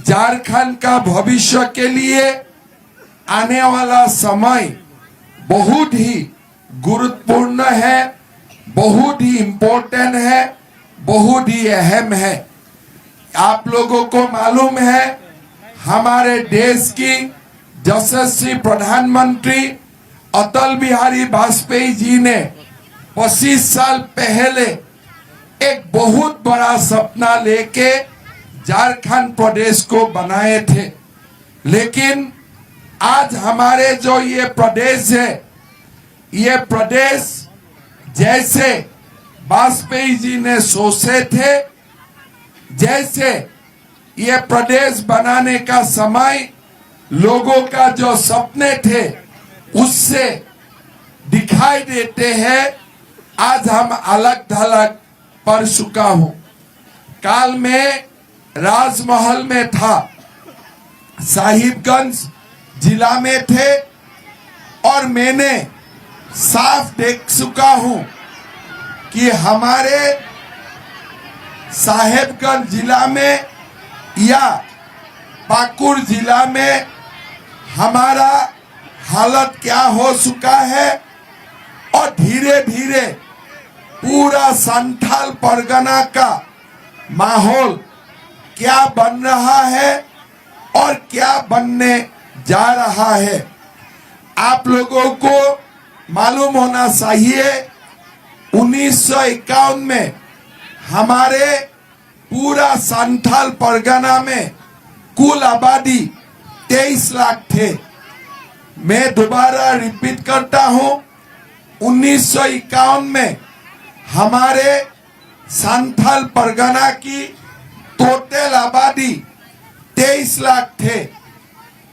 झारखंड का भविष्य के लिए आने वाला समय बहुत ही गुरुत्वपूर्ण है, बहुत ही इम्पोर्टेंट है, बहुत ही अहम है। आप लोगों को मालूम है हमारे देश की यशस्वी प्रधानमंत्री अटल बिहारी वाजपेयी जी ने 25 साल पहले एक बहुत बड़ा सपना लेके झारखंड प्रदेश को बनाए थे। लेकिन आज हमारे जो ये प्रदेश है, ये प्रदेश जैसे वाजपेयी जी ने सोचे थे, जैसे ये प्रदेश बनाने का समय लोगों का जो सपने थे उससे दिखाई देते हैं। आज हम अलग थलग पड़ चुका हूं। काल में राजमहल में था, साहिबगंज जिला में थे और मैंने साफ देख चुका हूं कि हमारे साहिबगंज जिला में या पाकुड़ जिला में हमारा हालत क्या हो चुका है और धीरे धीरे पूरा संथाल परगना का माहौल क्या बन रहा है और क्या बनने जा रहा है। आप लोगों को मालूम होना चाहिए 1951 में हमारे पूरा संथाल परगना में कुल आबादी 23 लाख थे। मैं दोबारा रिपीट करता हूं, 1951 में हमारे संथाल परगना की टोटल आबादी 23 लाख थे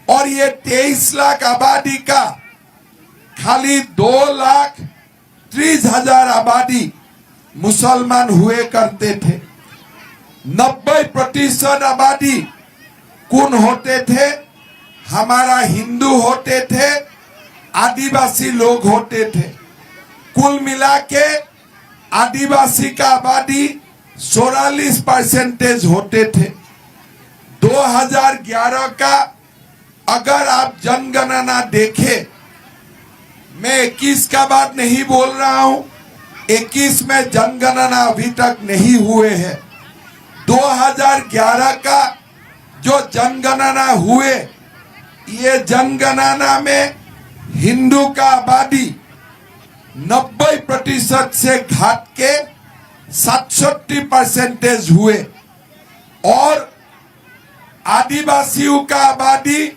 और ये 23 लाख आबादी का खाली 2,30,000 आबादी मुसलमान हुए करते थे। 90% आबादी कौन होते थे? हमारा हिंदू होते थे, आदिवासी लोग होते थे। कुल मिला के आदिवासी का आबादी 44% होते थे। 2011 का अगर आप जनगणना देखें, मैं 21 का बात नहीं बोल रहा हूं, 21 में जनगणना अभी तक नहीं हुए हैं। 2011 का जो जनगणना हुए, ये जनगणना में हिंदू का आबादी 90% से घट के 67% हुए और आदिवासियों का आबादी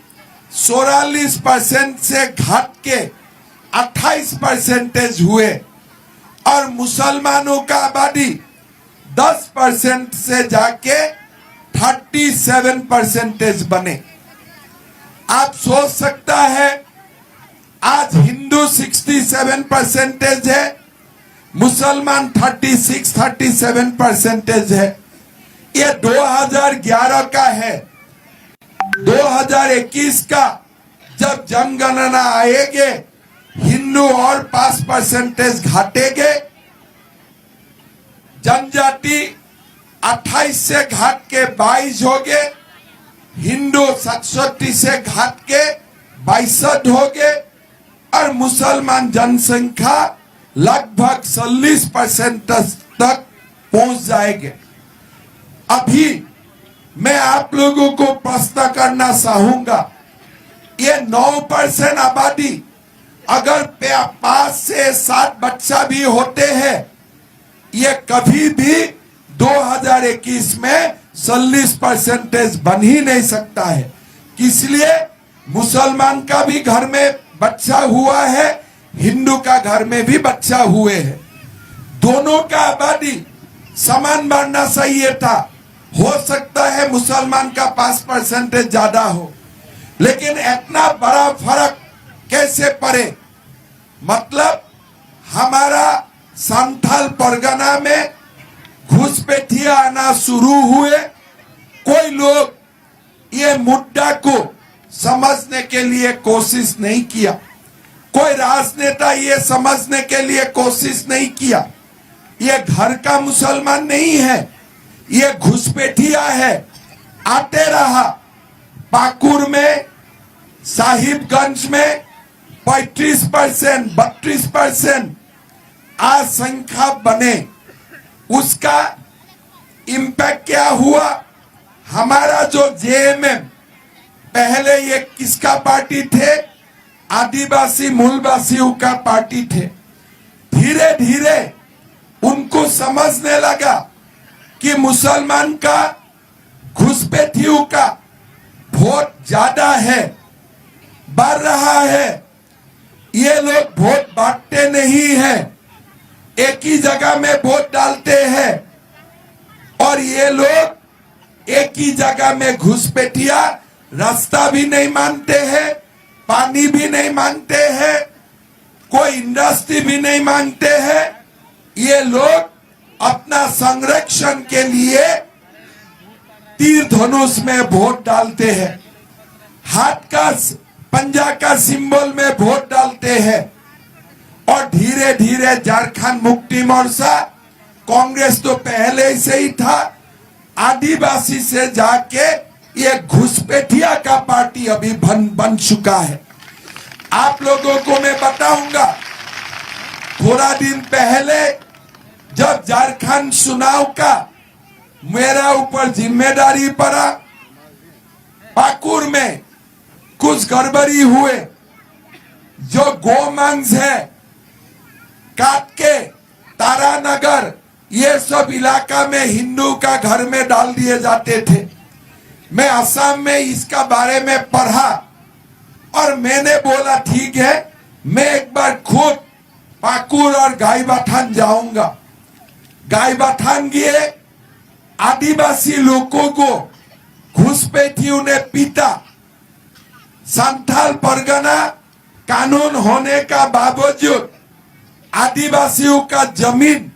44% से घट के 28% हुए और मुसलमानों का आबादी 10% से जाके 37% बने। आप सोच सकता है आज हिंदू 67% है, मुसलमान 37% है। ये 2011 का है। 2021 का जब जनगणना आएगे, हिंदू और 5% घटेंगे, जनजाति 28 से घट के 22 हो गए, हिंदू 67 से घट के 62 हो गए और मुसलमान जनसंख्या लगभग 40% तक पहुंच जाएंगे। अभी मैं आप लोगों को प्रश्न करना चाहूंगा, ये 9% आबादी अगर 5 से 7 बच्चा भी होते हैं, ये कभी भी 2021 में 40% बन ही नहीं सकता है। इसलिए मुसलमान का भी घर में बच्चा हुआ है, हिंदू का घर में भी बच्चा हुए हैं। दोनों का आबादी समान बढ़ना चाहिए था। हो सकता है मुसलमान का 5% ज्यादा हो, लेकिन इतना बड़ा फर्क कैसे पड़े? मतलब हमारा संथाल परगना में घुसपैठिया आना शुरू हुए। कोई लोग ये मुद्दा को समझने के लिए कोशिश नहीं किया, कोई राजनेता ये समझने के लिए कोशिश नहीं किया ये घर का मुसलमान नहीं है, ये घुसपैठिया है। आते रहा, पाकुर में, साहिबगंज में 35%, 32% आज संख्या बने। उसका इम्पैक्ट क्या हुआ? हमारा जो जेएमएम, पहले ये किसका पार्टी थे? आदिवासी मूलवासियों का पार्टी थे। धीरे धीरे उनको समझने लगा कि मुसलमान का, घुसपैठियों का वोट ज्यादा है, बढ़ रहा है। ये लोग वोट बांटते नहीं हैं, एक ही जगह में वोट डालते हैं और ये लोग एक ही जगह में घुसपैठिया, रास्ता भी नहीं मानते हैं, पानी भी नहीं मानते हैं, कोई इंडस्ट्री भी नहीं मानते हैं। ये लोग अपना संरक्षण के लिए तीर धनुष में वोट डालते हैं, हाथ का पंजा का सिंबल में वोट डालते हैं। और धीरे धीरे झारखंड मुक्ति मोर्चा, कांग्रेस तो पहले से ही था, आदिवासी से जाके ये घुसपैठिया का पार्टी अभी बन चुका है। आप लोगों को मैं बताऊंगा, थोड़ा दिन पहले जब झारखंड चुनाव का मेरा ऊपर जिम्मेदारी पड़ा, पाकुर में कुछ गड़बड़ी हुए, जो गोमांस है काट के तारानगर ये सब इलाका में हिंदू का घर में डाल दिए जाते थे। मैं असम में इसका बारे में पढ़ा और मैंने बोला ठीक है, मैं एक बार खुद पाकुर और गाईबाथान जाऊंगा। गाईबाथान गए, आदिवासी लोगों को घुसपैठियों ने पीटा। संथाल परगना कानून होने का बावजूद आदिवासियों का जमीन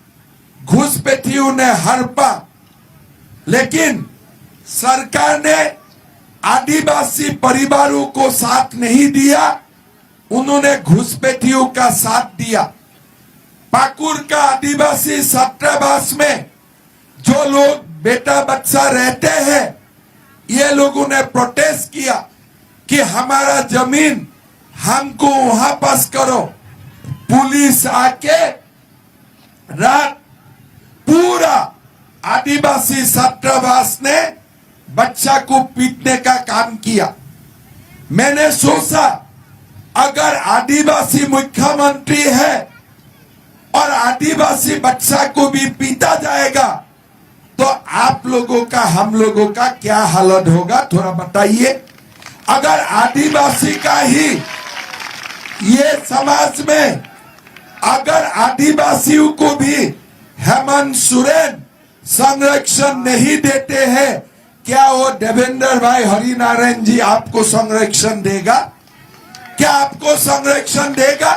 घुसपैठियों ने हड़पा, लेकिन सरकार ने आदिवासी परिवारों को साथ नहीं दिया, उन्होंने घुसपैठियों का साथ दिया। पाकुर का आदिवासी छात्रावास में जो लोग बेटा बच्चा रहते हैं, ये लोगों ने प्रोटेस्ट किया कि हमारा जमीन हमको वापस करो। पुलिस आके रात पूरा आदिवासी छात्रावास ने बच्चा को पीटने का काम किया। मैंने सोचा अगर आदिवासी मुख्यमंत्री है और आदिवासी बच्चा को भी पीटा जाएगा तो आप लोगों का, हम लोगों का क्या हालत होगा, थोड़ा बताइए। अगर आदिवासी का ही ये समाज में अगर आदिवासियों को भी हेमंत सोरेन संरक्षण नहीं देते हैं, क्या वो देवेंद्र भाई हरिनारायण जी आपको संरक्षण देगा? क्या आपको संरक्षण देगा?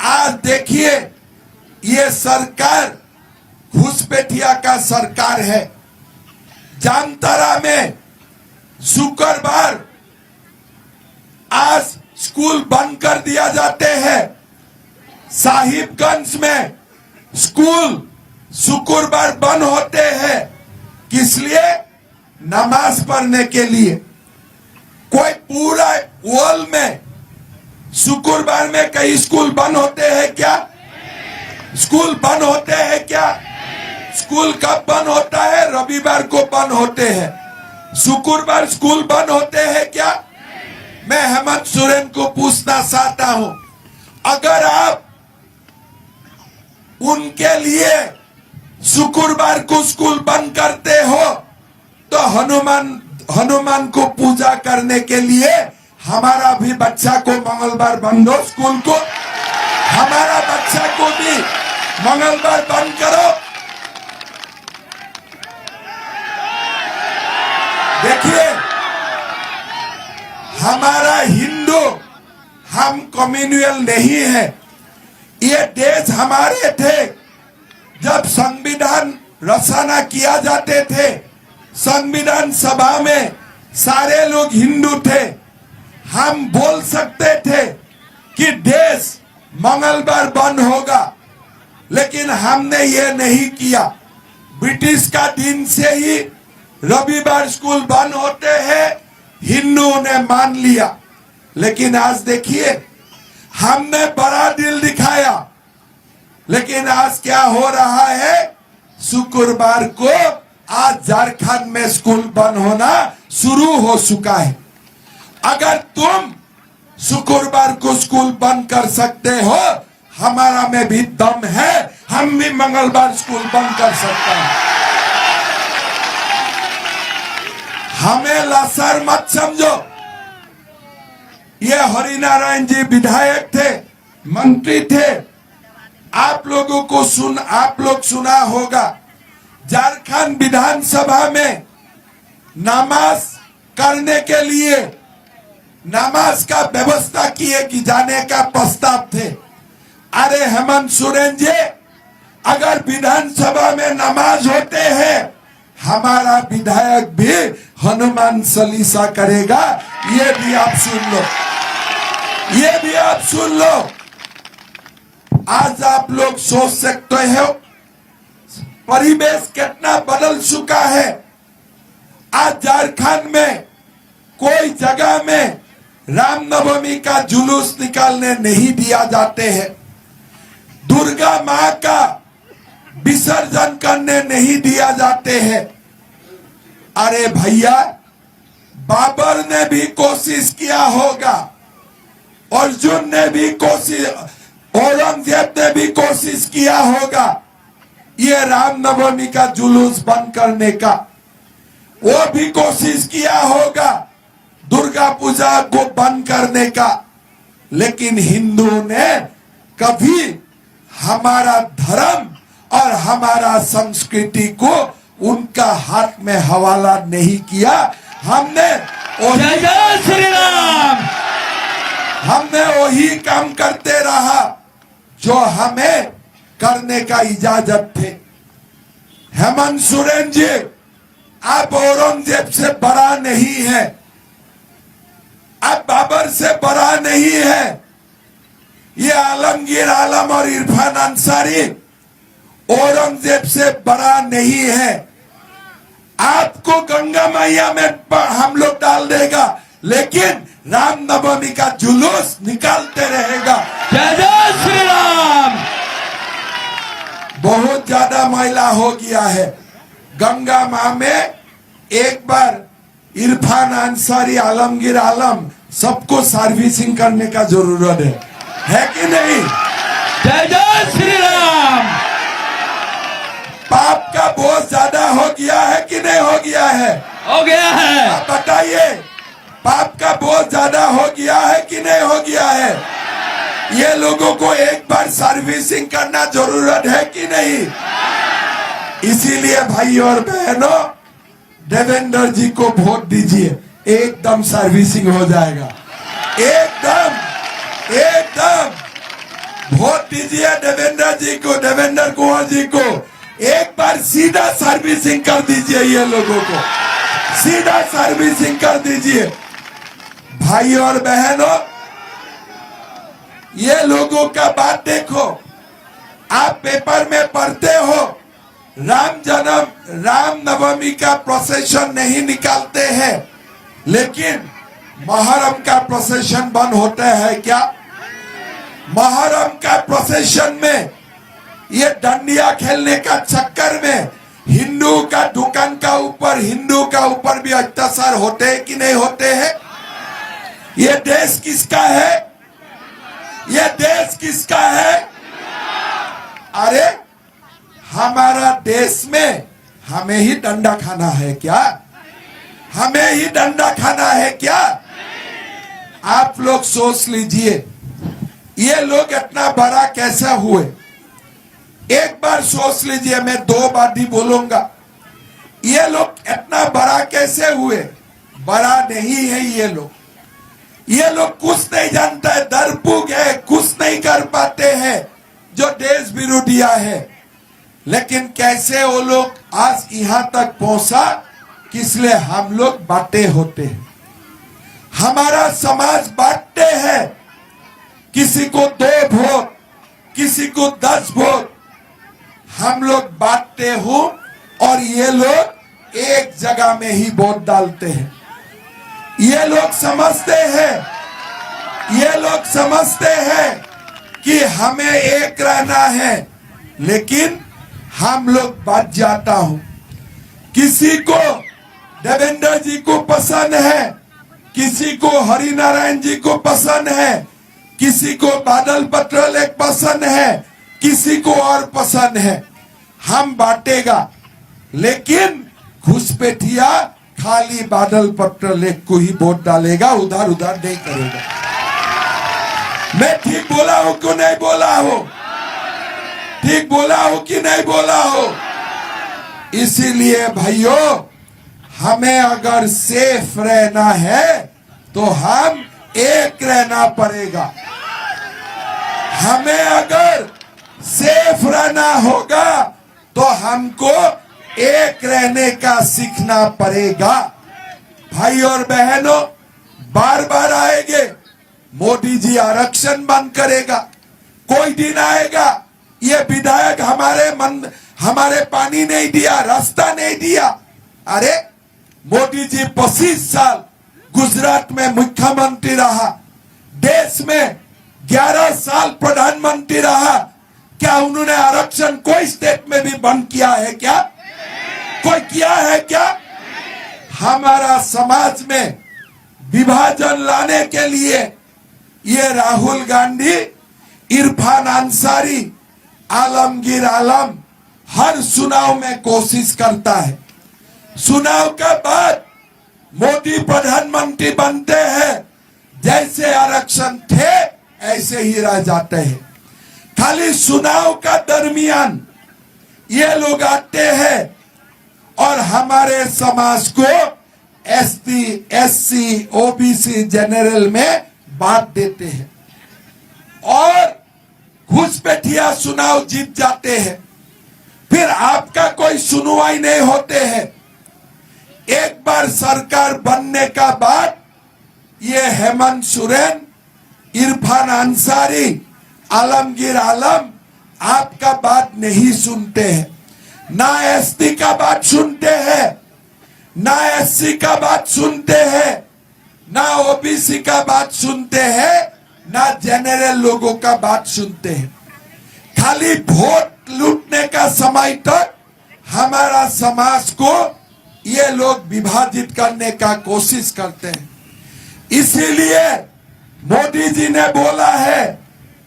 आज देखिए, ये सरकार घुसपैठिया का सरकार है। जामताड़ा में शुक्रवार आज स्कूल बंद कर दिया जाते हैं। साहिबगंज में स्कूल शुक्रवार बंद होते हैं। किस लिए? नमाज पढ़ने के लिए। कोई पूरा वर्ल्ड में शुक्रवार में कई स्कूल बंद होते हैं क्या? स्कूल बंद होते हैं क्या? स्कूल कब बंद होता है? रविवार को बंद होते हैं। शुक्रवार स्कूल बंद होते हैं क्या? मैं हेमंत सोरेन को पूछना चाहता हूं, अगर आप उनके लिए शुक्रवार को स्कूल बंद करते हो तो हनुमान को पूजा करने के लिए हमारा भी बच्चा को मंगलवार बंद हो, स्कूल को हमारा बच्चा को भी मंगलवार बंद करो। देखिए, हमारा हिंदू, हम कम्युनल नहीं है। ये देश हमारे थे। जब संविधान रचना किया जाते थे, संविधान सभा में सारे लोग हिंदू थे। हम बोल सकते थे कि देश मंगलवार बंद होगा, लेकिन हमने ये नहीं किया। ब्रिटिश का दिन से ही रविवार स्कूल बंद होते हैं। हिंदू हिंदुओं ने मान लिया। लेकिन आज देखिए, हमने बड़ा दिल दिखाया, लेकिन आज क्या हो रहा है? शुक्रवार को आज झारखंड में स्कूल बंद होना शुरू हो चुका है। अगर तुम शुक्रवार को स्कूल बंद कर सकते हो, हमारा में भी दम है, हम भी मंगलवार स्कूल बंद कर सकते हैं। हमें लाचार मत समझो। ये हरिनारायण जी विधायक थे, मंत्री थे। आप लोग सुना होगा, झारखंड विधानसभा में नमाज करने के लिए नमाज का व्यवस्था किए कि जाने का प्रस्ताव थे। अरे हेमंत सोरेन जी, अगर विधानसभा में नमाज होते हैं, हमारा विधायक भी हनुमान चालीसा करेगा। ये भी आप सुन लो, ये भी आप सुन लो। आज आप लोग सोच सकते हो परिवेश कितना बदल चुका है। आज झारखंड में कोई जगह में रामनवमी का जुलूस निकालने नहीं दिया जाते हैं, दुर्गा मां का विसर्जन करने नहीं दिया जाते हैं। अरे भैया, बाबर ने भी कोशिश किया होगा, अर्जुन ने भी कोशिश, औरंगजेब ने भी कोशिश किया होगा ये रामनवमी का जुलूस बंद करने का। वो भी कोशिश किया होगा दुर्गा पूजा को बंद करने का। लेकिन हिंदू ने कभी हमारा धर्म और हमारा संस्कृति को उनका हाथ में हवाला नहीं किया। हमने जय श्री राम, हमने वही काम करते रहा जो हमें करने का इजाजत थे। हेमंत सोरेन जी, आप औरंगजेब से बड़ा नहीं है, आप बाबर से बड़ा नहीं है। ये आलमगीर आलम और इरफान अंसारी औरंगजेब से बड़ा नहीं है। आपको गंगा मैया में हम लोग डाल देगा, लेकिन रामनवमी का जुलूस निकालते रहेगा। जय जय श्री राम। बहुत ज्यादा मैला हो गया है गंगा मां में। एक बार इरफान अंसारी, आलमगीर आलम सबको सर्विसिंग करने का जरूरत है कि नहीं? जय जय श्री राम। पाप का बोझ ज्यादा हो गया है कि नहीं हो गया है? हो गया है। आप बताइए, पाप का बोझ ज्यादा हो गया है कि नहीं हो गया है? ये लोगों को एक बार सर्विसिंग करना जरूरत है कि नहीं? इसीलिए भाई और बहनों, देवेंद्र जी को वोट दीजिए, एकदम सर्विसिंग हो जाएगा। एकदम वोट दीजिए देवेंद्र जी को, देवेंद्र कुंवर जी को। एक बार सीधा सर्विसिंग कर दीजिए, ये लोगों को सीधा सर्विसिंग कर दीजिए। भाई और बहनों, ये लोगों का बात देखो। आप पेपर में पढ़ते हो रामनवमी का प्रोसेशन नहीं निकालते हैं, लेकिन मुहर्रम का प्रोसेशन बंद होता है क्या? मुहर्रम का प्रोसेशन में ये डंडिया खेलने का चक्कर में हिंदू का दुकान का ऊपर, हिंदू का ऊपर भी अत्याचार होते हैं कि नहीं होते हैं? ये देश किसका है? ये देश किसका है? अरे हमारा देश में हमें ही डंडा खाना है क्या? हमें ही डंडा खाना है क्या? आप लोग सोच लीजिए, ये लोग इतना बड़ा कैसे हुए? एक बार सोच लीजिए, मैं दो बार ही बोलूंगा। ये लोग इतना बड़ा कैसे हुए? बड़ा नहीं है ये लोग। ये लोग कुछ नहीं जानता है, दरपुक है, कुछ नहीं कर पाते हैं, जो देश विरोधिया है। लेकिन कैसे वो लोग आज यहां तक पहुंचा, किसलिए हम लोग बांटे होते हैं। हमारा समाज बांटते हैं, किसी को 2 वोट, किसी को 10 वोट, हम लोग बांटते हो और ये लोग एक जगह में ही वोट डालते हैं। ये ये लोग समझते हैं कि हमें एक रहना है, लेकिन हम लोग बच जाता हूं। किसी को देवेंद्र जी को पसंद है, किसी को हरिनारायण जी को पसंद है, किसी को बादल पत्रलेख पसंद है, किसी को और पसंद है। हम बांटेगा, लेकिन घुसपैठिया खाली बादल पत्रलेख को ही वोट डालेगा, उधर उधर नहीं करेगा। मैं ठीक बोला हूं कि नहीं बोला हूं? ठीक बोला हूं कि नहीं बोला हूं? इसीलिए भाइयों, हमें अगर सेफ रहना है तो हम एक रहना पड़ेगा। हमें अगर सेफ रहना होगा तो हमको एक रहने का सीखना पड़ेगा। भाई और बहनों, बार बार आएंगे, मोदी जी आरक्षण बंद करेगा। कोई दिन आएगा, ये विधायक हमारे पानी नहीं दिया, रास्ता नहीं दिया। अरे मोदी जी 25 साल गुजरात में मुख्यमंत्री रहा, देश में 11 साल प्रधानमंत्री रहा। क्या उन्होंने आरक्षण कोई स्टेट में भी बंद किया है क्या? कोई किया है क्या? हमारा समाज में विभाजन लाने के लिए ये राहुल गांधी, इरफान अंसारी, आलमगीर आलम हर चुनाव में कोशिश करता है। चुनाव के बाद मोदी प्रधानमंत्री बनते हैं, जैसे आरक्षण थे ऐसे ही रह जाते हैं। खाली चुनाव का दरमियान ये लोग आते हैं और हमारे समाज को एसटी, एससी, ओबीसी, जनरल में बांट देते हैं और घुसपैठिया चुनाव जीत जाते हैं। फिर आपका कोई सुनवाई नहीं होते हैं। एक बार सरकार बनने का बाद ये हेमंत सोरेन, इरफान अंसारी, आलमगीर आलम आपका बात नहीं सुनते हैं। ना एसटी का बात सुनते हैं, ना एससी का बात सुनते हैं, ना ओबीसी का बात सुनते हैं, ना जनरल लोगों का बात सुनते हैं। खाली वोट लूटने का समय तक हमारा समाज को ये लोग विभाजित करने का कोशिश करते हैं। इसीलिए मोदी जी ने बोला है,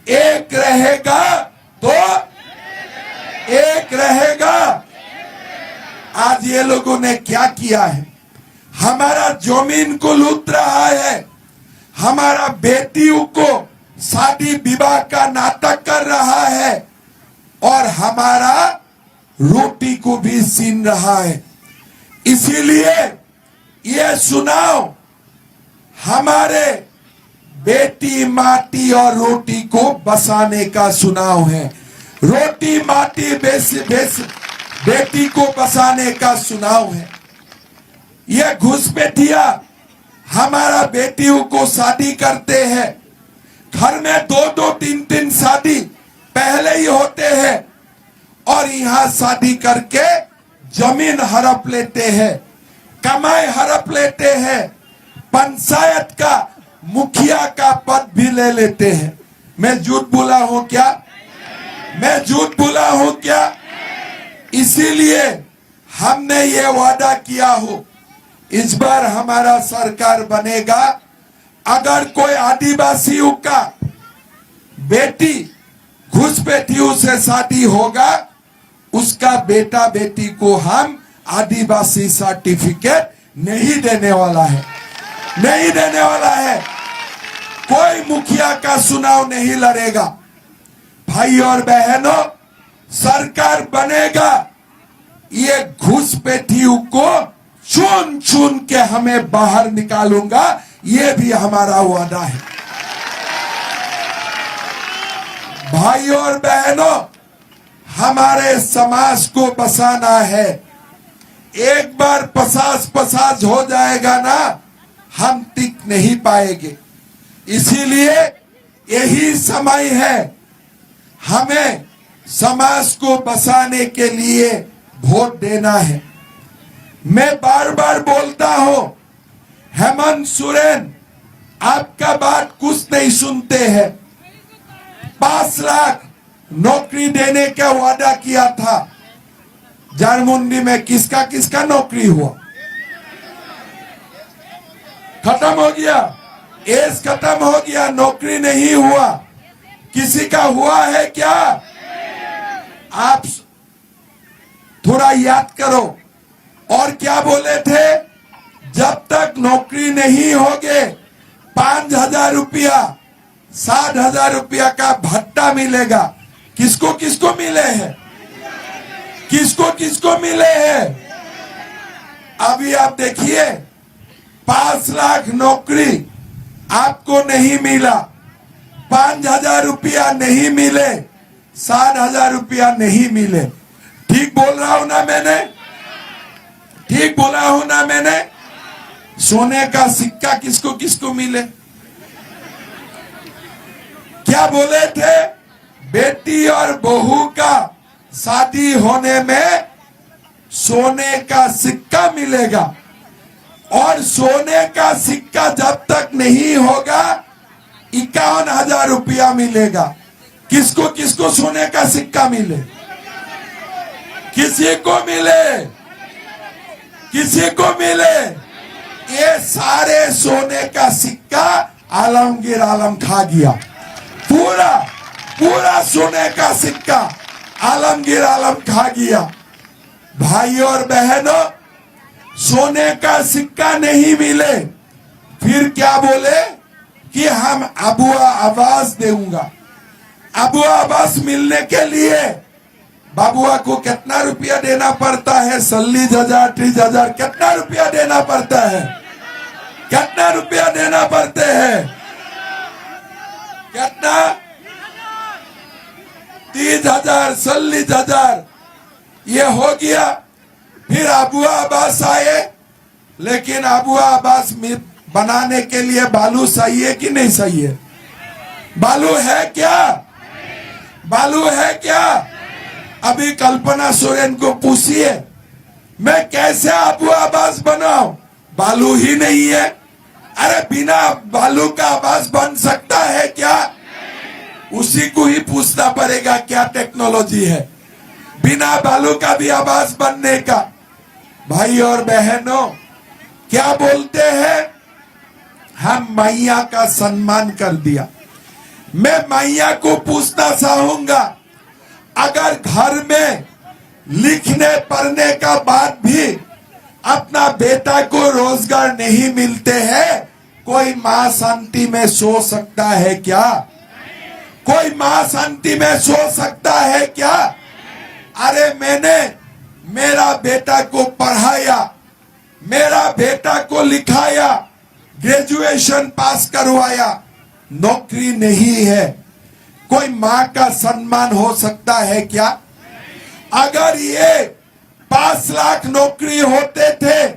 एक रहेगा तो एक रहेगा। आज ये लोगों ने क्या किया है? हमारा जमीन को लूट रहा है, हमारा बेटियों को शादी विवाह का नाटक कर रहा है और हमारा रोटी को भी छीन रहा है। इसीलिए ये चुनाव हमारे बेटी, माटी और रोटी को बचाने का चुनाव है। रोटी, माटी, बेटी को बचाने का चुनाव है। ये घुसपैठिया हमारा बेटियों को शादी करते हैं, घर में 2-2, 3-3 शादी पहले ही होते हैं और यहाँ शादी करके जमीन हड़प लेते हैं, कमाई हड़प लेते हैं, पंचायत का मुखिया का पद भी ले लेते हैं। मैं झूठ बोला हूं क्या? मैं झूठ बोला हूं क्या? इसीलिए हमने ये वादा किया हो, इस बार हमारा सरकार बनेगा, अगर कोई आदिवासियों का बेटी घुसपैठियों से शादी होगा, उसका बेटा बेटी को हम आदिवासी सर्टिफिकेट नहीं देने वाला है, नहीं देने वाला है। कोई मुखिया का चुनाव नहीं लड़ेगा। भाई और बहनों, सरकार बनेगा, ये घुसपैठियों को चुन चुन के हमें बाहर निकालूंगा, ये भी हमारा वादा है। भाई और बहनों, हमारे समाज को बसाना है। एक बार 50-50 हो जाएगा ना, हम टिक नहीं पाएंगे। इसीलिए यही समय है, हमें समाज को बसाने के लिए वोट देना है। मैं बार बार बोलता हूं, हेमंत सोरेन आपका बात कुछ नहीं सुनते हैं। 5 लाख नौकरी देने का वादा किया था। झारमुंडी में किसका किसका नौकरी हुआ? खत्म हो गया, एज खत्म हो गया, नौकरी नहीं हुआ। किसी का हुआ है क्या? आप थोड़ा याद करो। और क्या बोले थे? जब तक नौकरी नहीं होगे 5,000 रुपया 60,000 रुपया का भत्ता मिलेगा। किसको किसको मिले हैं? किसको किसको मिले हैं? अभी आप देखिए, 5 लाख नौकरी आपको नहीं मिला, 5,000 रुपया नहीं मिले, 60,000 रुपया नहीं मिले। ठीक बोल रहा हूं ना मैंने? ठीक बोला हूं ना मैंने? सोने का सिक्का किसको किसको मिले? क्या बोले थे? बेटी और बहू का शादी होने में सोने का सिक्का मिलेगा। और सोने का सिक्का जब तक नहीं होगा 51,000 रुपया मिलेगा। किसको किसको सोने का सिक्का मिले? किसी को मिले? किसी को मिले? ये सारे सोने का सिक्का आलमगीर आलम खा गया। पूरा पूरा सोने का सिक्का आलमगीर आलम खा गया। भाइयों और बहनों, सोने का सिक्का नहीं मिले, फिर क्या बोले कि हम अबुआ आवास देऊंगा। अबुआ आवास मिलने के लिए बाबुआ को कितना रुपया देना पड़ता है? 40,000 30,000 कितना रुपया देना पड़ता है? कितना रुपया देना पड़ते हैं? कितना? 30,000 40,000 ये हो गया। फिर अबुआ आवास आए, लेकिन अबुआ आवास बनाने के लिए बालू चाहिए कि नहीं चाहिए? बालू है क्या? बालू है क्या? अभी कल्पना सोरेन को पूछिए, मैं कैसे अबुआ आवास बनाऊं? बालू ही नहीं है। अरे बिना बालू का आवास बन सकता है क्या? उसी को ही पूछना पड़ेगा क्या टेक्नोलॉजी है बिना बालू का भी आवास बनने का। भाई और बहनों, क्या बोलते हैं? हम मैया का सम्मान कर दिया। मैं मैया को पूछना चाहूंगा, अगर घर में लिखने पढ़ने का बाद भी अपना बेटा को रोजगार नहीं मिलते हैं, कोई मां शांति में सो सकता है क्या? कोई मां शांति में सो सकता है क्या? अरे मैंने मेरा बेटा को पढ़ाया, मेरा बेटा को लिखाया, ग्रेजुएशन पास करवाया, नौकरी नहीं है, कोई मां का सम्मान हो सकता है क्या? अगर ये 5 लाख नौकरी होते थे,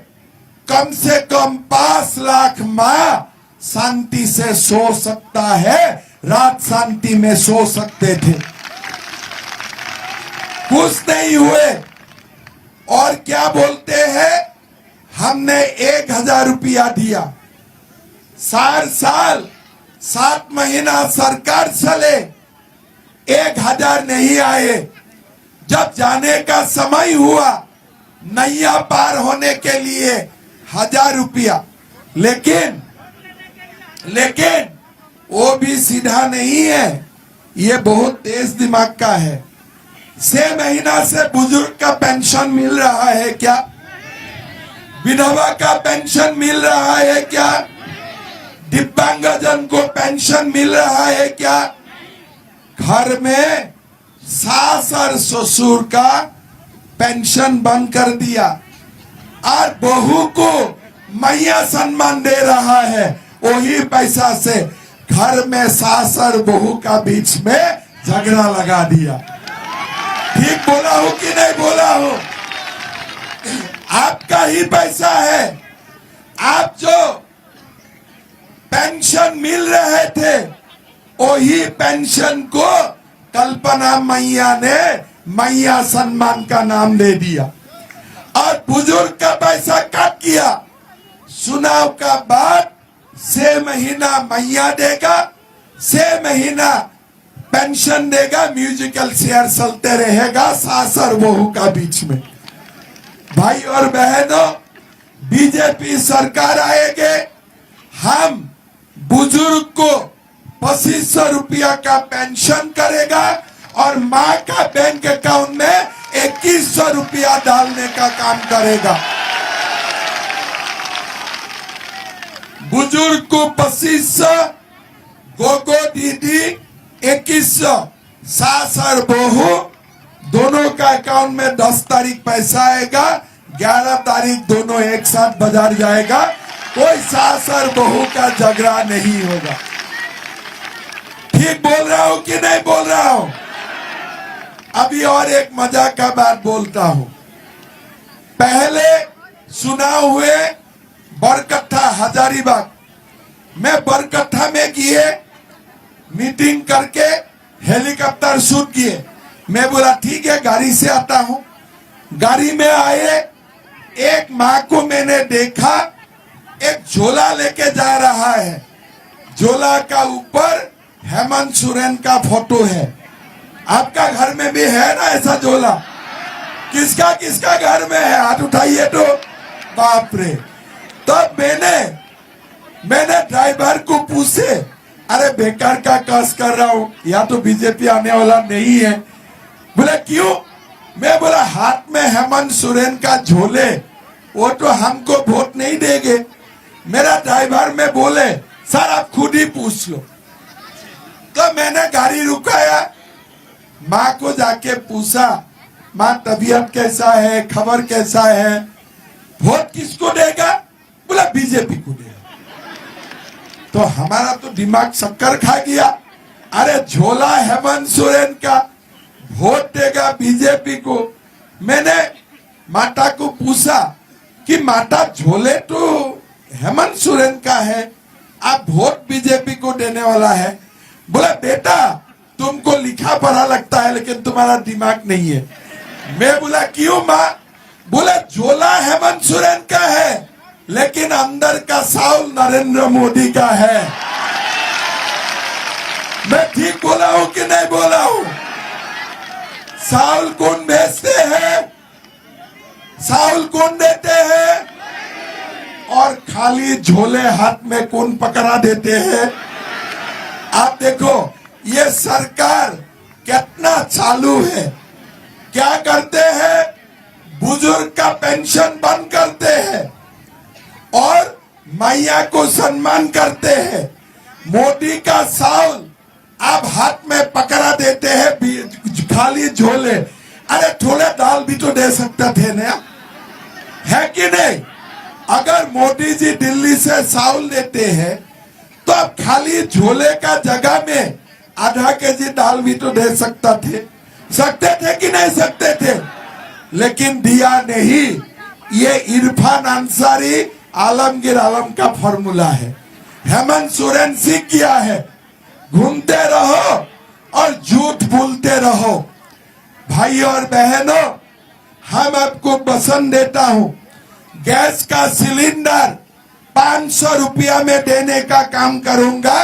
कम से कम 5 लाख मां शांति से सो सकता है, रात शांति में सो सकते थे। कुछ नहीं हुए। और क्या बोलते हैं? हमने 1,000 रुपया दिया, 4 साल 7 महीना सरकार चले, 1,000 नहीं आए। जब जाने का समय हुआ नैया पार होने के लिए 1,000 रुपया, लेकिन वो भी सीधा नहीं है, ये बहुत तेज दिमाग का है। 6 महीना से बुजुर्ग का पेंशन मिल रहा है क्या? विधवा का पेंशन मिल रहा है क्या? दिव्यांगजन को पेंशन मिल रहा है क्या? घर में सास और ससुर का पेंशन बंद कर दिया और बहू को मैया सम्मान दे रहा है। वही पैसा से घर में सास और बहू का बीच में झगड़ा लगा दिया। ठीक बोला हूं कि नहीं बोला हूं? आपका ही पैसा है। आप जो पेंशन मिल रहे थे, वही पेंशन को कल्पना मैया ने मैया सम्मान का नाम दे दिया और बुजुर्ग का पैसा काट किया। चुनाव का बाद 6 महीना मैया देगा, 6 महीना पेंशन देगा, म्यूजिकल शेयर चलते रहेगा सास और बहू का बीच में। भाई और बहनों, बीजेपी सरकार आएगे, हम बुजुर्ग को 2500 रुपया का पेंशन करेगा और माँ का बैंक अकाउंट में 2100 रुपया डालने का काम करेगा। बुजुर्ग को 2500, गोगो दीदी 2100, सास और बहू दोनों का अकाउंट में 10 तारीख पैसा आएगा, 11 तारीख दोनों एक साथ बाजार जाएगा। कोई सास और बहू का झगड़ा नहीं होगा। ठीक बोल रहा हूं कि नहीं बोल रहा हूं? अभी और एक मजाक का बात बोलता हूं। पहले चुनाव हुए बरकट्ठा हजारीबाग, मैं बरकट्ठा में किए मीटिंग करके हेलीकॉप्टर शूट किए। मैं बोला ठीक है, गाड़ी से आता हूं। गाड़ी में आए, एक माँ को मैंने देखा, एक झोला लेके जा रहा है। झोला का ऊपर हेमंत सोरेन का फोटो है। आपका घर में भी है ना ऐसा झोला? किसका किसका घर में है? हाथ उठाइए तो। बाप रे। तब मैंने ड्राइवर को पूछे, अरे बेकार का कस कर रहा हूं, या तो बीजेपी आने वाला नहीं है। बोले क्यों? मैं बोला हाथ में हेमंत सोरेन का झोले, वो तो हमको वोट नहीं देंगे। मेरा ड्राइवर में बोले सर आप खुद ही पूछ लो। तो मैंने गाड़ी रुकाया, माँ को जाके पूछा, माँ तबीयत कैसा है, खबर कैसा है, वोट किसको देगा? बोला बीजेपी को देगा। तो हमारा तो दिमाग शक्कर खा गया। अरे झोला हेमंत सोरेन का, वोट देगा बीजेपी को। मैंने माता को पूछा कि माता झोले तो हेमंत सोरेन का है, आप वोट बीजेपी को देने वाला है। बोला बेटा तुमको लिखा पढ़ा लगता है लेकिन तुम्हारा दिमाग नहीं है। मैं बोला क्यों माँ? बोला झोला हेमंत सोरेन का है लेकिन अंदर का साउल नरेंद्र मोदी का है। मैं ठीक बोला हूं कि नहीं बोला हूं? साउल कौन भेजते हैं? साउल कौन देते हैं? और खाली झोले हाथ में कौन पकड़ा देते हैं? आप देखो ये सरकार कितना चालू है। क्या करते हैं? बुजुर्ग का पेंशन बंद करते हैं और मैया को सम्मान करते हैं। मोदी का साउल आप हाथ में पकड़ा देते हैं, खाली झोले। अरे थोड़े दाल भी तो दे सकते थे ना, है कि नहीं? अगर मोदी जी दिल्ली से साउल देते हैं तो अब खाली झोले का जगह में आधा केजी दाल भी तो दे सकते थे कि नहीं सकते थे? लेकिन दिया नहीं। ये इरफान अंसारी आलमगीर आलम का फॉर्मूला है। हेमंत सोरेन सीख गया है, घूमते रहो और झूठ बोलते रहो। भाई और बहनों, हम आपको पसंद देता हूं, गैस का सिलेंडर 500 रुपया में देने का काम करूंगा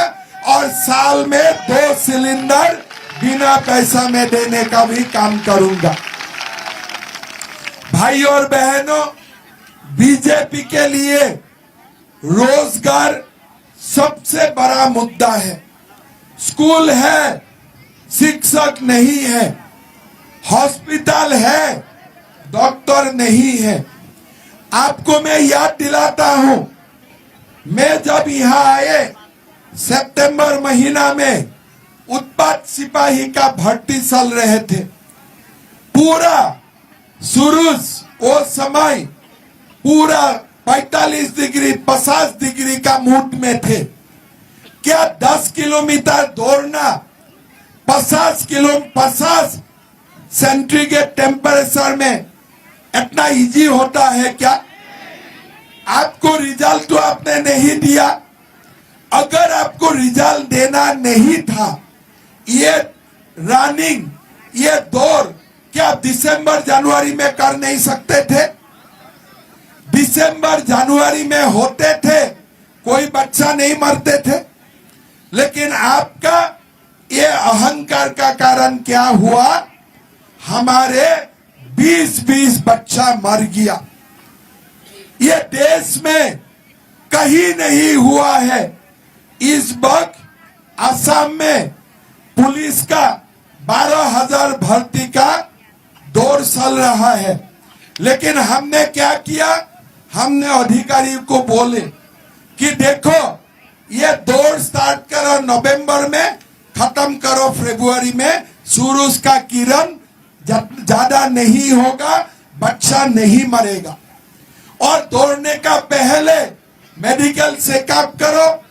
और साल में 2 सिलेंडर बिना पैसा में देने का भी काम करूंगा। भाई और बहनों, बीजेपी के लिए रोजगार सबसे बड़ा मुद्दा है। स्कूल है, शिक्षक नहीं है, हॉस्पिटल है, डॉक्टर नहीं है। आपको मैं याद दिलाता हूं, मैं जब यहां आए सितंबर महीना में उत्पाद सिपाही का भर्ती चल रहे थे। पूरा सुरूज वो समय पूरा 45 डिग्री 50 डिग्री का मूड में थे। क्या 10 किलोमीटर दौड़ना 50 सेंटीग्रेड टेम्परेचर में इतना इजी होता है क्या? आपको रिजल्ट तो आपने नहीं दिया। अगर आपको रिजल्ट देना नहीं था, ये रनिंग, ये दौड़ क्या आप दिसंबर जनवरी में कर नहीं सकते थे? दिसंबर जनवरी में होते थे, कोई बच्चा नहीं मरते थे। लेकिन आपका ये अहंकार का कारण क्या हुआ? हमारे 20-20 बच्चा मर गया। ये देश में कहीं नहीं हुआ है। इस वक्त असम में पुलिस का 12,000 भर्ती का दौर चल रहा है। लेकिन हमने क्या किया? हमने अधिकारी को बोले कि देखो, ये दौड़ स्टार्ट करो नवंबर में, खत्म करो फरवरी में। सूरज का किरण ज्यादा नहीं होगा, बच्चा नहीं मरेगा। और दौड़ने का पहले मेडिकल चेकअप करो,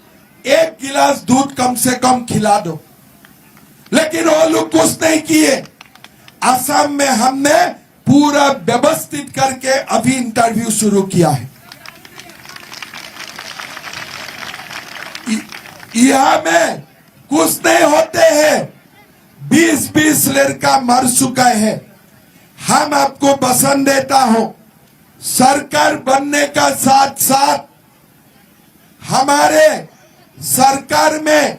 1 गिलास दूध कम से कम खिला दो। लेकिन वो लोग कुछ नहीं किए। असम में हमने पूरा व्यवस्थित करके अभी इंटरव्यू शुरू किया है। यहाँ में कुछ नहीं होते हैं। 20-20 लड़का मर चुका है। हम आपको पसंद देता हूं, सरकार बनने का साथ साथ हमारे सरकार में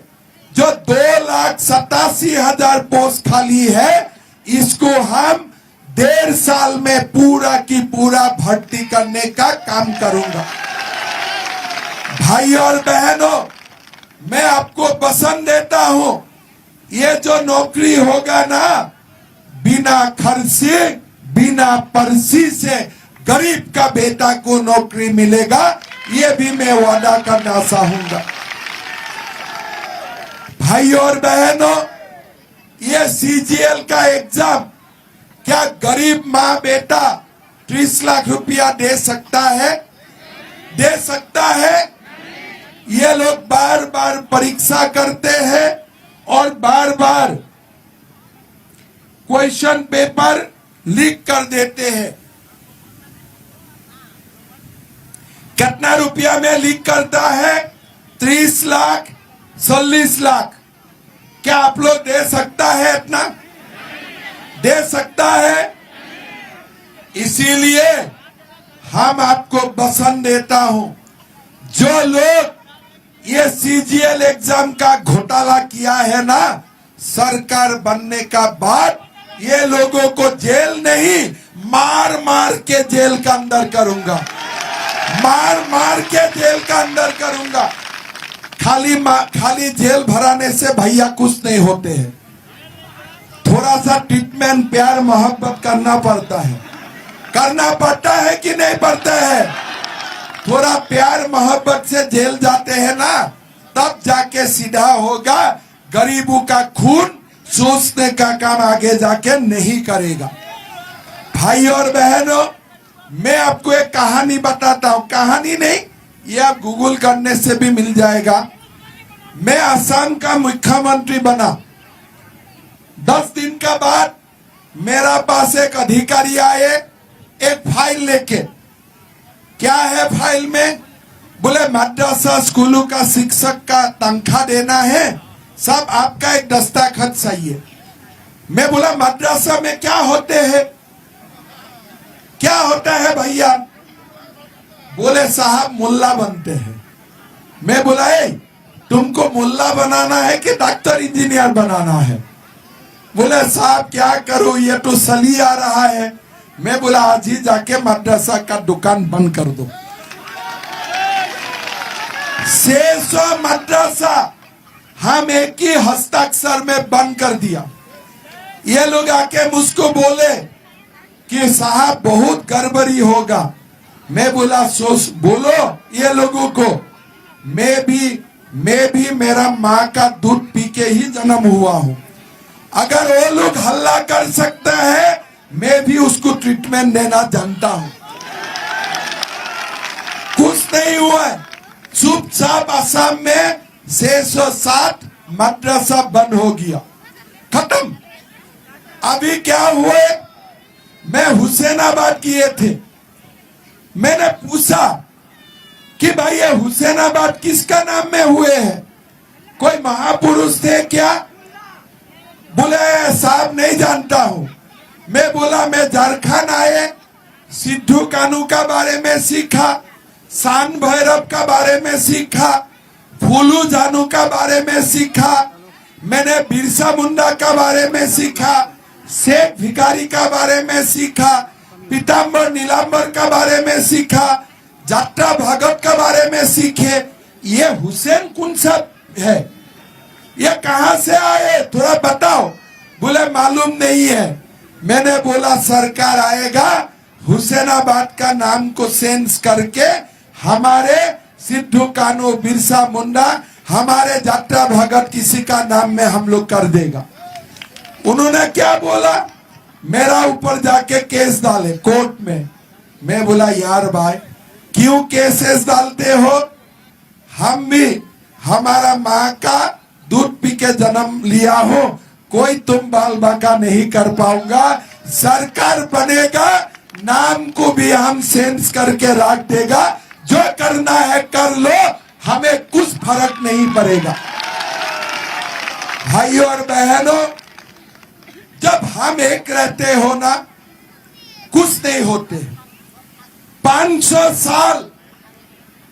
जो 2,87,000 पोस्ट खाली है, इसको हम 1.5 साल में पूरा की पूरा भर्ती करने का काम करूंगा। भाई और बहनों, मैं आपको पसंद देता हूं, ये जो नौकरी होगा ना, बिना खर्चे बिना पर्ची से गरीब का बेटा को नौकरी मिलेगा, ये भी मैं वादा करना चाहूंगा। भाई और बहनों, ये सीजीएल का एग्जाम क्या गरीब माँ बेटा 30 लाख रुपया दे सकता है? दे सकता है? ये लोग बार बार परीक्षा करते हैं और बार बार क्वेश्चन पेपर लीक कर देते हैं। कितना रुपया में लीक करता है? 30 लाख, 40 लाख। क्या आप लोग दे सकता है? इतना दे सकता है? इसीलिए हम आपको पसंद देता हूं। जो लोग ये सीजीएल एग्जाम का घोटाला किया है ना, सरकार बनने का बाद ये लोगों को जेल नहीं, मार मार के जेल का अंदर करूंगा। मार मार के जेल का अंदर करूंगा। खाली जेल भराने से भैया कुछ नहीं होते हैं। थोड़ा सा ट्रीटमेंट, प्यार मोहब्बत करना पड़ता है। करना पड़ता है कि नहीं पड़ता है? थोड़ा प्यार मोहब्बत से जेल जाते हैं ना, तब जाके सीधा होगा। गरीबों का खून सोचने का काम आगे जाके नहीं करेगा। भाई और बहनों, मैं आपको एक कहानी बताता हूं। कहानी नहीं, ये आप गूगल करने से भी मिल जाएगा। मैं असम का मुख्यमंत्री बना। 10 दिन का बाद मेरा पास एक अधिकारी आए, एक फाइल लेके। क्या है फाइल में? बोले मद्रासा स्कूलों का शिक्षक का तनख्वाह देना है, सब आपका एक दस्तखत चाहिए। मैं बोला मद्रासा में क्या होते हैं? क्या होता है भैया? बोले साहब मुल्ला बनते हैं। मैं बोला तुमको मुल्ला बनाना है कि डॉक्टर इंजीनियर बनाना है? बोले साहब क्या करूं, ये तो सली आ रहा है। मैं बोला आज ही जाके मद्रासा का दुकान बंद कर दो। 600 मद्रासा हम एक ही हस्ताक्षर में बंद कर दिया। ये लोग आके मुझको बोले कि साहब बहुत गड़बड़ी होगा। मैं बोला सोच बोलो ये लोगों को, मैं भी मेरा माँ का दूध पी के ही जन्म हुआ हूं। अगर वो लोग हल्ला कर सकता है, मैं भी उसको ट्रीटमेंट देना जानता हूं। कुछ नहीं हुआ। चुपचाप असम में 607 मद्रासा बंद हो गया, खत्म। अभी क्या हुए? मैं हुसैनाबाद किए थे। मैंने पूछा कि भाई ये हुसैनाबाद किसका नाम में हुए हैं? कोई महापुरुष थे क्या? बोले साहब नहीं जानता हूं। मैं बोला मैं झारखंड आए सिद्धू कानू का बारे में सीखा, शान भैरव का बारे में सीखा, फूलू जानू का बारे में सीखा, मैंने बिरसा मुंडा का बारे में सीखा, शेख भिखारी का बारे में सीखा, पीताम्बर नीलांबर का बारे में सीखा, जाट्रा भगत का बारे में सीखे। ये हुसैन कौन सा है, ये कहां से आए थोड़ा बताओ। बोले मालूम नहीं है। मैंने बोला सरकार आएगा, हुसैनाबाद का नाम को चेंज करके हमारे सिद्धू कानू, बिरसा मुंडा, हमारे जाट्रा भगत किसी का नाम में हम लोग कर देगा। उन्होंने क्या बोला, मेरा ऊपर जाके केस डाले कोर्ट में। मैं बोला यार भाई क्यों केसेस डालते हो, हम भी हमारा माँ का दूध पी के जन्म लिया हो, कोई तुम बाल बाका नहीं कर पाऊंगा। सरकार बनेगा, नाम को भी हम चेंज करके रख देगा, जो करना है कर लो, हमें कुछ फर्क नहीं पड़ेगा। भाइयों और बहनों, जब हम एक रहते हो ना, कुछ नहीं होते। 500 साल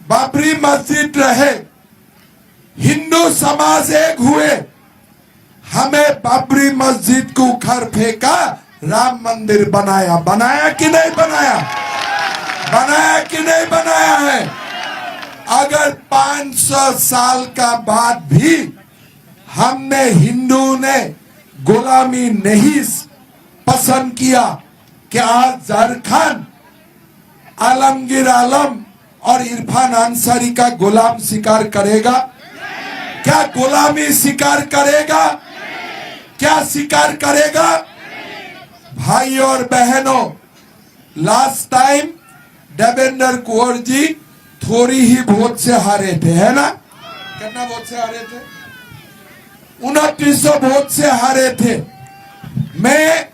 बाबरी मस्जिद रहे, हिंदू समाज एक हुए, हमें बाबरी मस्जिद को उखाड़ फेंका, राम मंदिर बनाया। बनाया कि नहीं बनाया, बनाया कि नहीं बनाया है। अगर 500 साल का बाद भी हमने, हिंदू ने गुलामी नहीं पसंद किया, क्या आज झारखंड आलमगीर आलम और इरफान अंसारी का गुलाम स्वीकार करेगा? क्या गुलामी स्वीकार करेगा? क्या स्वीकार करेगा? भाइयों और बहनों, लास्ट टाइम देवेंद्र कुंवर जी थोड़ी ही वोट से हारे थे, है ना? कितना वोट से हारे थे? 2900 वोट से हारे थे। मैं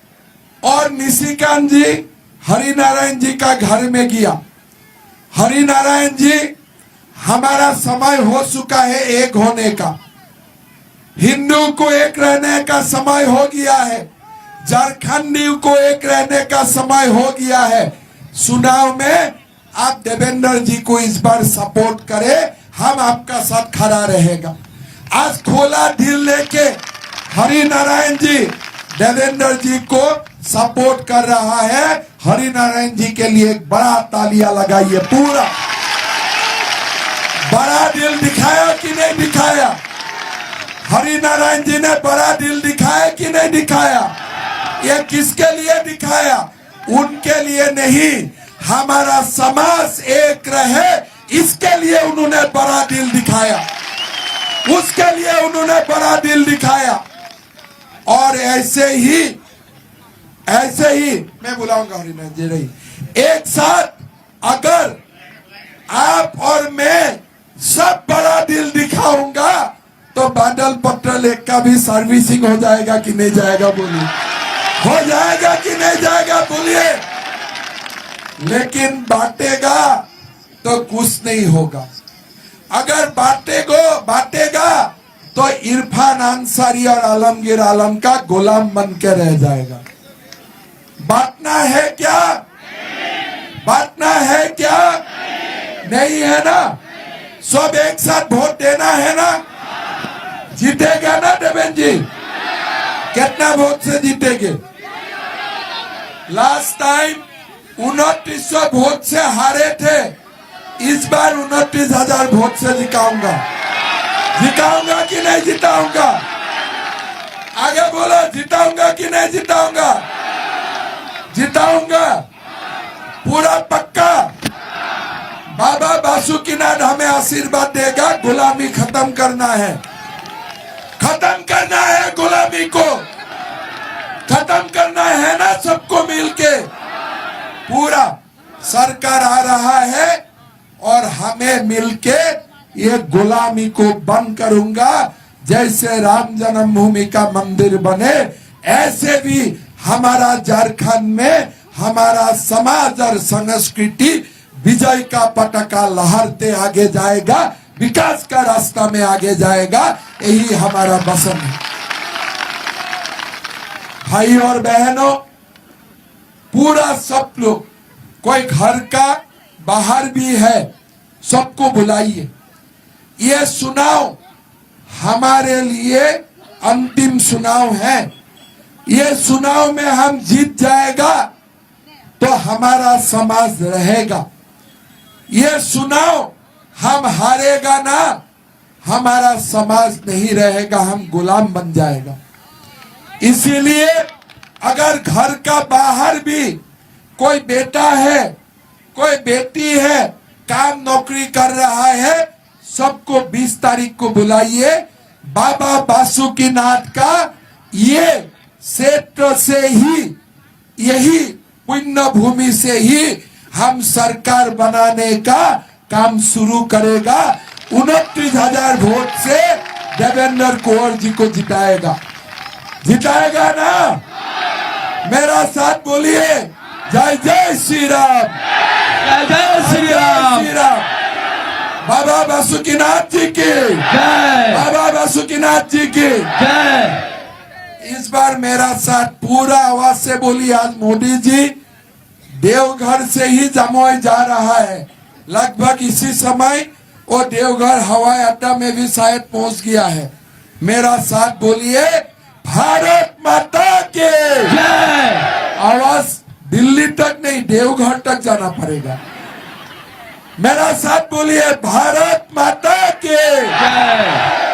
और निशिकांत जी हरिनारायण जी का घर में गया। हरिनारायण जी, हमारा समय हो चुका है एक होने का, हिंदू को एक रहने का समय हो गया है, झारखंडी को एक रहने का समय हो गया है। चुनाव में आप देवेंद्र जी को इस बार सपोर्ट करें, हम आपका साथ खड़ा रहेगा। आज खोला दिल लेके हरिनारायण जी देवेंद्र जी को सपोर्ट कर रहा है। हरिनारायण जी के लिए एक बड़ा तालियां लगाइए। पूरा बड़ा दिल दिखाया कि नहीं दिखाया? हरिनारायण जी ने बड़ा दिल दिखाया कि नहीं दिखाया? ये किसके लिए दिखाया? उनके लिए नहीं, हमारा समाज एक रहे, इसके लिए उन्होंने बड़ा दिल दिखाया, उसके लिए उन्होंने बड़ा दिल दिखाया। और ऐसे ही मैं बुलाऊंगा हरिनारायण जी रही, एक साथ अगर आप और मैं सब बड़ा दिल दिखाऊंगा तो बादल पत्र लेक का भी सर्विसिंग हो जाएगा कि नहीं जाएगा? बोलिए, हो जाएगा कि नहीं जाएगा? बोलिए। लेकिन बांटेगा तो कुछ नहीं होगा। अगर बांटेगा तो इरफान अंसारी और आलमगीर आलम का गुलाम बन के रह जाएगा। बांटना है क्या? बांटना है क्या? नहीं है ना? सब एक साथ वोट देना है ना? जीतेगा ना देवेंद्र जी? कितना वोट से जीतेंगे? लास्ट टाइम 2900 वोट से हारे थे, इस बार 29,000 वोट से जिताऊंगा। जिताऊंगा कि नहीं जिताऊंगा? आगे बोलो, जिताऊंगा कि नहीं जिताऊंगा? जिताऊंगा, पूरा पक्का। बाबा बासुकीनाथ हमें आशीर्वाद देगा। गुलामी खत्म करना है, खत्म करना है गुलामी को, खत्म करना है ना सबको मिलके। पूरा सरकार आ रहा है और हमें मिलके ये गुलामी को बंद करूंगा। जैसे राम जन्मभूमि का मंदिर बने, ऐसे भी हमारा झारखंड में हमारा समाज और संस्कृति विजय का पताका लहरते आगे जाएगा, विकास का रास्ता में आगे जाएगा। यही हमारा वचन है। भाई और बहनों, पूरा सब लोग कोई घर का बाहर भी है, सबको बुलाइए। ये चुनाव हमारे लिए अंतिम चुनाव है। ये चुनाव में हम जीत जाएगा तो हमारा समाज रहेगा। ये चुनाव हम हारेगा ना, हमारा समाज नहीं रहेगा, हम गुलाम बन जाएगा। इसीलिए अगर घर का बाहर भी कोई बेटा है, कोई बेटी है, काम नौकरी कर रहा है, सबको 20 तारीख को बुलाइए। बाबा बासुकीनाथ का ये क्षेत्र से ही, यही पुण्य भूमि से ही हम सरकार बनाने का काम शुरू करेगा। 29,000 वोट से देवेंद्र कुंवर जी को जिताएगा, जिताएगा ना? मेरा साथ बोलिए, जय जय श्री राम, जय जय श्री राम, श्री राम। बाबा बासुकीनाथ जी की जय, बाबा बासुकीनाथ जी की जय। इस बार मेरा साथ पूरा आवाज से बोलिए। आज मोदी जी देवघर से ही जमोई जा रहा है। लगभग इसी समय वो देवघर हवाई अड्डा में भी शायद पहुंच गया है। मेरा साथ बोलिए, भारत माता के जय। आवाज दिल्ली तक नहीं, देवघर तक जाना पड़ेगा। मेरा साथ बोलिए, भारत माता के जय,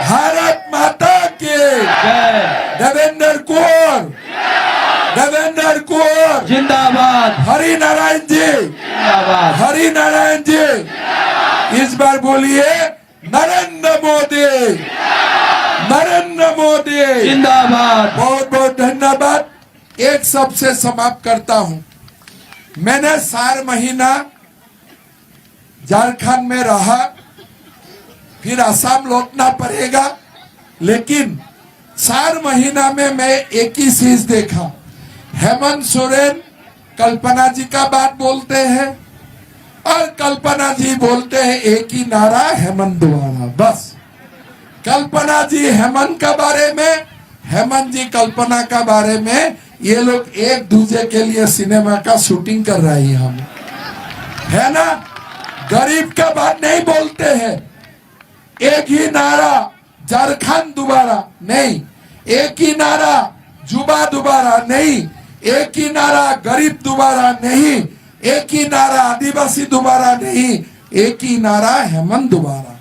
भारत माता के जय। देवेंद्र कुंवर, देवेंद्र कुंवर जिंदाबाद, हरि नारायण जी, जिंदाबाद। हरि नारायण जी। इस बार बोलिए, नरेंद्र मोदी, नरेंद्र मोदी जिंदाबाद। बहुत बहुत धन्यवाद। एक शब्द से समाप्त करता हूं। मैंने 4 महीना झारखंड में रहा, फिर असम लौटना पड़ेगा, लेकिन 4 महीना में मैं एक ही चीज देखा। हेमंत सोरेन कल्पना जी का बात बोलते हैं और कल्पना जी बोलते हैं एक ही नारा, हेमंत द्वारा। बस कल्पना जी हेमंत का बारे में, हेमंत जी कल्पना का बारे में, ये लोग एक दूसरे के लिए सिनेमा का शूटिंग कर रहे हैं। हम है ना, गरीब का बात नहीं बोलते हैं। एक ही नारा, झारखंड दोबारा नहीं, एक ही नारा, जुबा दोबारा नहीं, एक ही नारा, गरीब दोबारा नहीं, एक ही नारा, आदिवासी दोबारा नहीं, एक ही नारा, हेमंत दोबारा।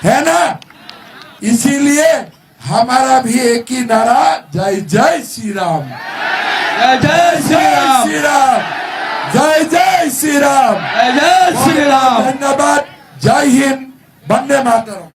है ना? इसीलिए हमारा भी एक ही नारा, जय जय श्री राम, जय जय श्री राम, श्री राम, जय जय श्री राम, जय जय श्री राम। धन्यवाद। जय हिंद, वंदे मातरम।